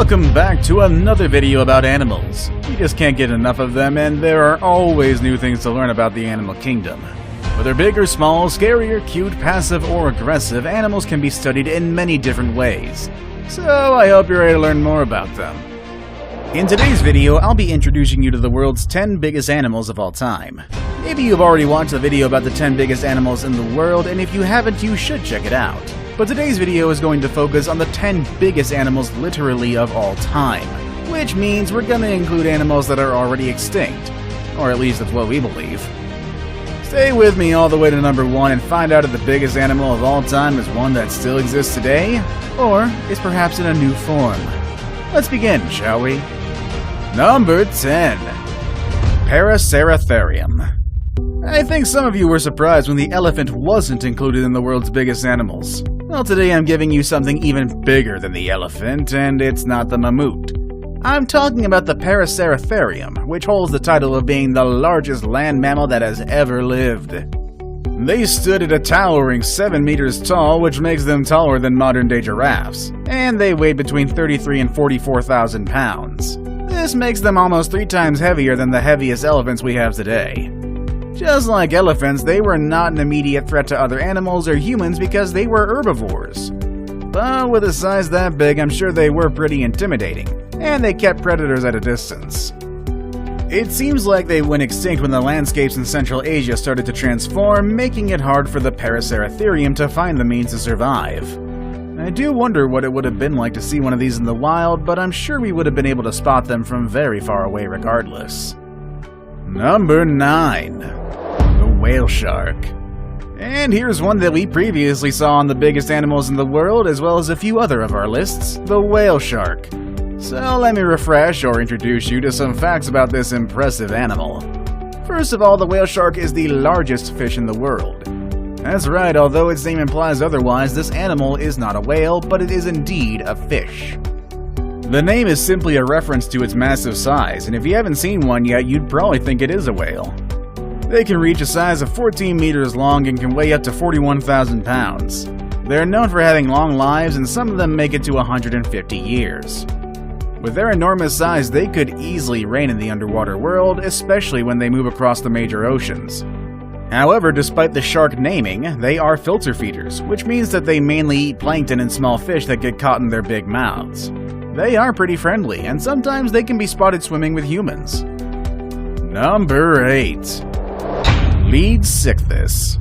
Welcome back to another video about animals. You just can't get enough of them, and there are always new things to learn about the animal kingdom. Whether big or small, scary or cute, passive or aggressive, animals can be studied in many different ways. So I hope you're ready to learn more about them. In today's video, I'll be introducing you to the world's 10 biggest animals of all time. Maybe you've already watched the video about the 10 biggest animals in the world, and if you haven't, you should check it out. But today's video is going to focus on the 10 biggest animals literally of all time, which means we're gonna include animals that are already extinct, or at least that's what we believe. Stay with me all the way to number 1 and find out if the biggest animal of all time is one that still exists today, or is perhaps in a new form. Let's begin, shall we? Number 10. Paraceratherium. I think some of you were surprised when the elephant wasn't included in the world's biggest animals. Well, today I'm giving you something even bigger than the elephant, and it's not the mammoth. I'm talking about the Paraceratherium, which holds the title of being the largest land mammal that has ever lived. They stood at a towering 7 meters tall, which makes them taller than modern-day giraffes, and they weighed between 33 and 44,000 pounds. This makes them almost 3 times heavier than the heaviest elephants we have today. Just like elephants, they were not an immediate threat to other animals or humans because they were herbivores. But with a size that big, I'm sure they were pretty intimidating, and they kept predators at a distance. It seems like they went extinct when the landscapes in Central Asia started to transform, making it hard for the Paraceratherium to find the means to survive. I do wonder what it would have been like to see one of these in the wild, but I'm sure we would have been able to spot them from very far away regardless. Number 9. The whale shark. And here's one that we previously saw on the biggest animals in the world, as well as a few other of our lists, the whale shark. So let me refresh or introduce you to some facts about this impressive animal. First of all, the whale shark is the largest fish in the world. That's right, although its name implies otherwise, this animal is not a whale, but it is indeed a fish. The name is simply a reference to its massive size, and if you haven't seen one yet, you'd probably think it is a whale. They can reach a size of 14 meters long and can weigh up to 41,000 pounds. They're known for having long lives, and some of them make it to 150 years. With their enormous size, they could easily reign in the underwater world, especially when they move across the major oceans. However, despite the shark naming, they are filter feeders, which means that they mainly eat plankton and small fish that get caught in their big mouths. They are pretty friendly, and sometimes they can be spotted swimming with humans. Number 8. Leadsichthys.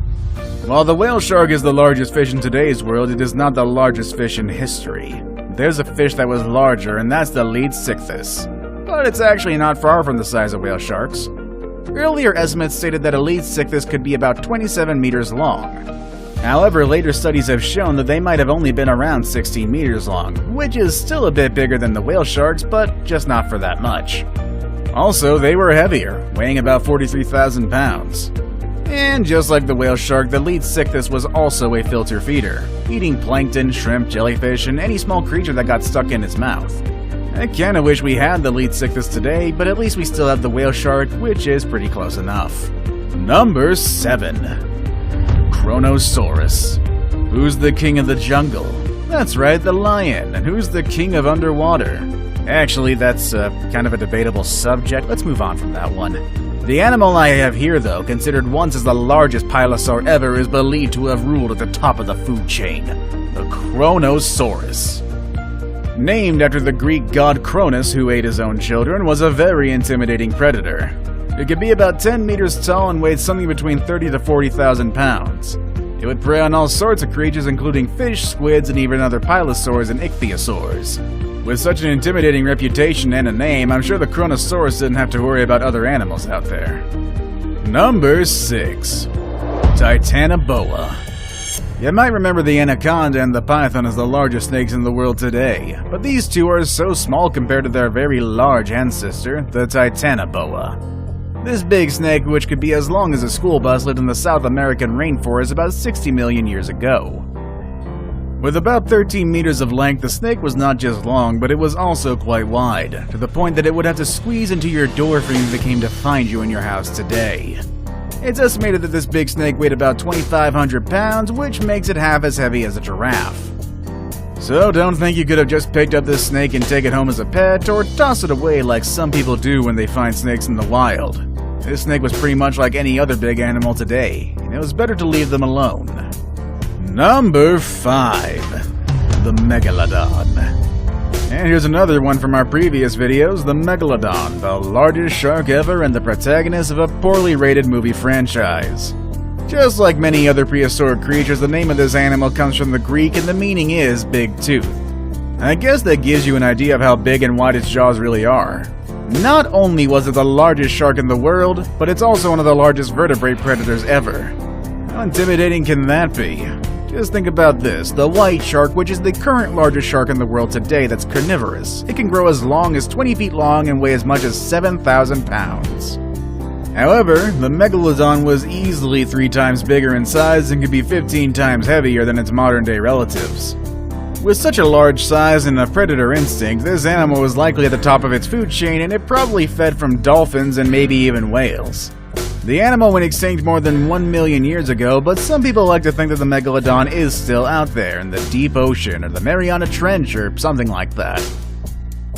While the whale shark is the largest fish in today's world, it is not the largest fish in history. There's a fish that was larger, and that's the Leadsichthys. But it's actually not far from the size of whale sharks. Earlier estimates stated that a Leadsichthys could be about 27 meters long. However, later studies have shown that they might have only been around 16 meters long, which is still a bit bigger than the whale sharks, but just not for that much. Also, they were heavier, weighing about 43,000 pounds. And just like the whale shark, the Leadsichthys was also a filter feeder, eating plankton, shrimp, jellyfish, and any small creature that got stuck in its mouth. I kinda wish we had the Leadsichthys today, but at least we still have the whale shark, which is pretty close enough. Number 7. Kronosaurus. Who's the king of the jungle? That's right, the lion. And who's the king of underwater? Actually, that's kind of a debatable subject. Let's move on from that one. The animal I have here, though, considered once as the largest pilosaur ever, is believed to have ruled at the top of the food chain. The Kronosaurus. Named after the Greek god Cronus, who ate his own children, was a very intimidating predator. It could be about 10 meters tall and weighed something between 30 to 40,000 pounds. It would prey on all sorts of creatures, including fish, squids, and even other pilosaurs and ichthyosaurs. With such an intimidating reputation and a name, I'm sure the Kronosaurus didn't have to worry about other animals out there. Number 6. Titanoboa. You might remember the anaconda and the python as the largest snakes in the world today, but these two are so small compared to their very large ancestor, the Titanoboa. This big snake, which could be as long as a school bus, lived in the South American rainforest about 60 million years ago. With about 13 meters of length, the snake was not just long, but it was also quite wide, to the point that it would have to squeeze into your doorframe if it came to find you in your house today. It's estimated that this big snake weighed about 2,500 pounds, which makes it half as heavy as a giraffe. So don't think you could have just picked up this snake and take it home as a pet, or toss it away like some people do when they find snakes in the wild. This snake was pretty much like any other big animal today, and it was better to leave them alone. Number 5. The Megalodon. And here's another one from our previous videos, the Megalodon, the largest shark ever and the protagonist of a poorly rated movie franchise. Just like many other prehistoric creatures, the name of this animal comes from the Greek and the meaning is big tooth. I guess that gives you an idea of how big and wide its jaws really are. Not only was it the largest shark in the world, but it's also one of the largest vertebrate predators ever. How intimidating can that be? Just think about this, the white shark, which is the current largest shark in the world today that's carnivorous. It can grow as long as 20 feet long and weigh as much as 7,000 pounds. However, the Megalodon was easily 3 times bigger in size and could be 15 times heavier than its modern-day relatives. With such a large size and a predator instinct, this animal was likely at the top of its food chain and it probably fed from dolphins and maybe even whales. The animal went extinct more than 1 million years ago, but some people like to think that the Megalodon is still out there in the deep ocean or the Mariana Trench or something like that.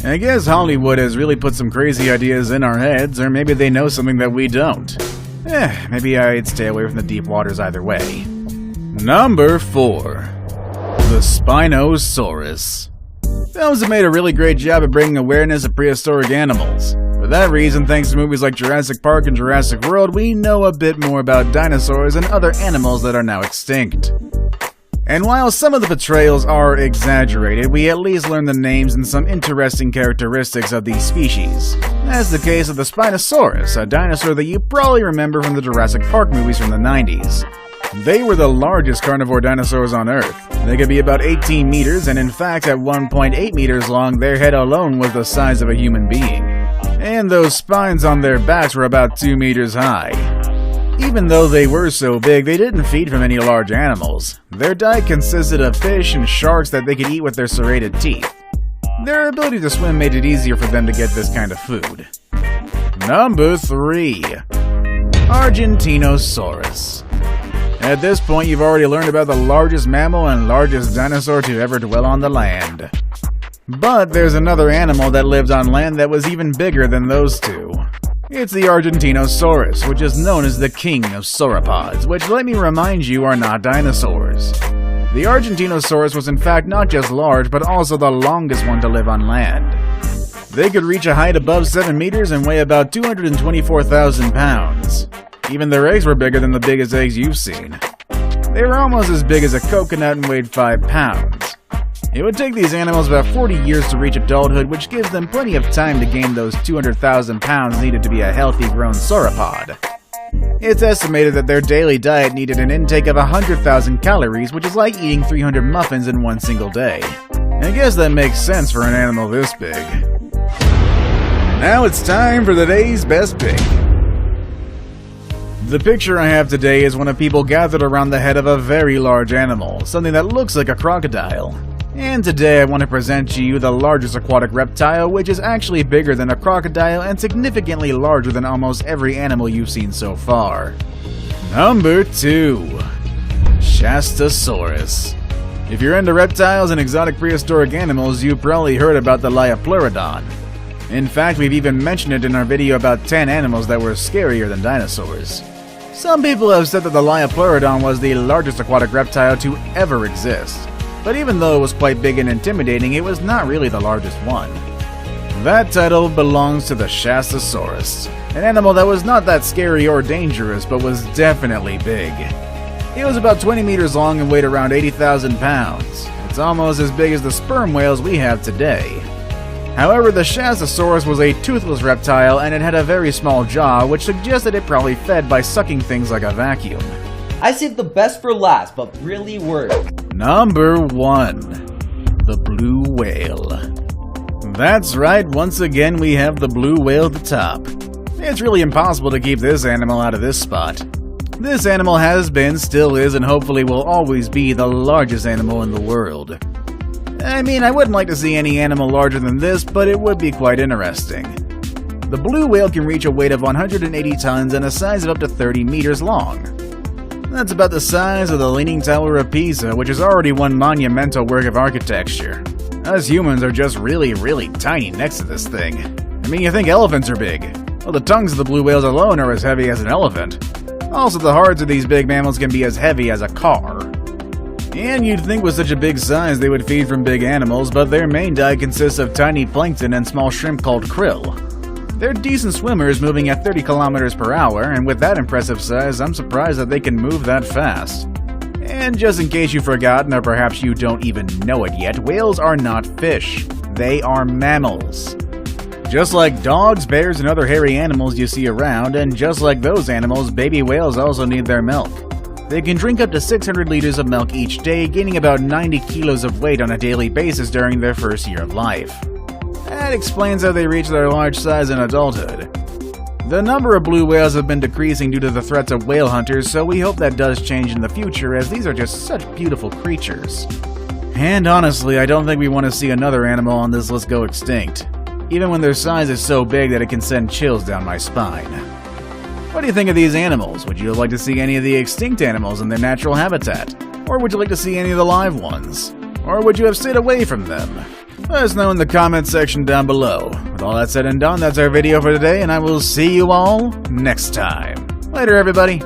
I guess Hollywood has really put some crazy ideas in our heads, or maybe they know something that we don't. Maybe I'd stay away from the deep waters either way. Number 4. The Spinosaurus. Films have made a really great job of bringing awareness of prehistoric animals. For that reason, thanks to movies like Jurassic Park and Jurassic World, we know a bit more about dinosaurs and other animals that are now extinct. And while some of the portrayals are exaggerated, we at least learn the names and some interesting characteristics of these species. As the case of the Spinosaurus, a dinosaur that you probably remember from the Jurassic Park movies from the 90s. They were the largest carnivore dinosaurs on Earth. They could be about 18 meters, and in fact at 1.8 meters long, their head alone was the size of a human being. And those spines on their backs were about 2 meters high. Even though they were so big, they didn't feed from any large animals. Their diet consisted of fish and sharks that they could eat with their serrated teeth. Their ability to swim made it easier for them to get this kind of food. Number 3. Argentinosaurus. At this point, you've already learned about the largest mammal and largest dinosaur to ever dwell on the land. But there's another animal that lived on land that was even bigger than those two. It's the Argentinosaurus, which is known as the king of sauropods, which, let me remind you, are not dinosaurs. The Argentinosaurus was in fact not just large, but also the longest one to live on land. They could reach a height above 7 meters and weigh about 224,000 pounds. Even their eggs were bigger than the biggest eggs you've seen. They were almost as big as a coconut and weighed 5 pounds. It would take these animals about 40 years to reach adulthood, which gives them plenty of time to gain those 200,000 pounds needed to be a healthy grown sauropod. It's estimated that their daily diet needed an intake of 100,000 calories, which is like eating 300 muffins in one single day. I guess that makes sense for an animal this big. Now it's time for the day's best pick. The picture I have today is one of people gathered around the head of a very large animal, something that looks like a crocodile. And today I want to present to you the largest aquatic reptile, which is actually bigger than a crocodile and significantly larger than almost every animal you've seen so far. Number 2. Shastasaurus. If you're into reptiles and exotic prehistoric animals, you've probably heard about the Liopleurodon. In fact, we've even mentioned it in our video about 10 animals that were scarier than dinosaurs. Some people have said that the Liopleurodon was the largest aquatic reptile to ever exist. But even though it was quite big and intimidating, it was not really the largest one. That title belongs to the Shastasaurus, an animal that was not that scary or dangerous, but was definitely big. It was about 20 meters long and weighed around 80,000 pounds. It's almost as big as the sperm whales we have today. However, the Shastasaurus was a toothless reptile and it had a very small jaw, which suggested it probably fed by sucking things like a vacuum. I saved the best for last, but really worked. Number 1. The blue whale. That's right, once again we have the blue whale at the top. It's really impossible to keep this animal out of this spot. This animal has been, still is, and hopefully will always be the largest animal in the world. I mean, I wouldn't like to see any animal larger than this, but it would be quite interesting. The blue whale can reach a weight of 180 tons and a size of up to 30 meters long. That's about the size of the Leaning Tower of Pisa, which is already one monumental work of architecture. Us humans are just really, really tiny next to this thing. I mean, you think elephants are big. Well, the tongues of the blue whales alone are as heavy as an elephant. Also, the hearts of these big mammals can be as heavy as a car. And you'd think with such a big size they would feed from big animals, but their main diet consists of tiny plankton and small shrimp called krill. They're decent swimmers, moving at 30 kilometers per hour, and with that impressive size, I'm surprised that they can move that fast. And just in case you've forgotten, or perhaps you don't even know it yet, whales are not fish. They are mammals. Just like dogs, bears, and other hairy animals you see around, and just like those animals, baby whales also need their milk. They can drink up to 600 liters of milk each day, gaining about 90 kilos of weight on a daily basis during their first year of life. That explains how they reach their large size in adulthood. The number of blue whales have been decreasing due to the threats of whale hunters, so we hope that does change in the future, as these are just such beautiful creatures. And honestly, I don't think we want to see another animal on this list go extinct, even when their size is so big that it can send chills down my spine. What do you think of these animals? Would you like to see any of the extinct animals in their natural habitat? Or would you like to see any of the live ones? Or would you have stayed away from them? Let us know in the comments section down below. With all that said and done, that's our video for today, and I will see you all next time. Later, everybody.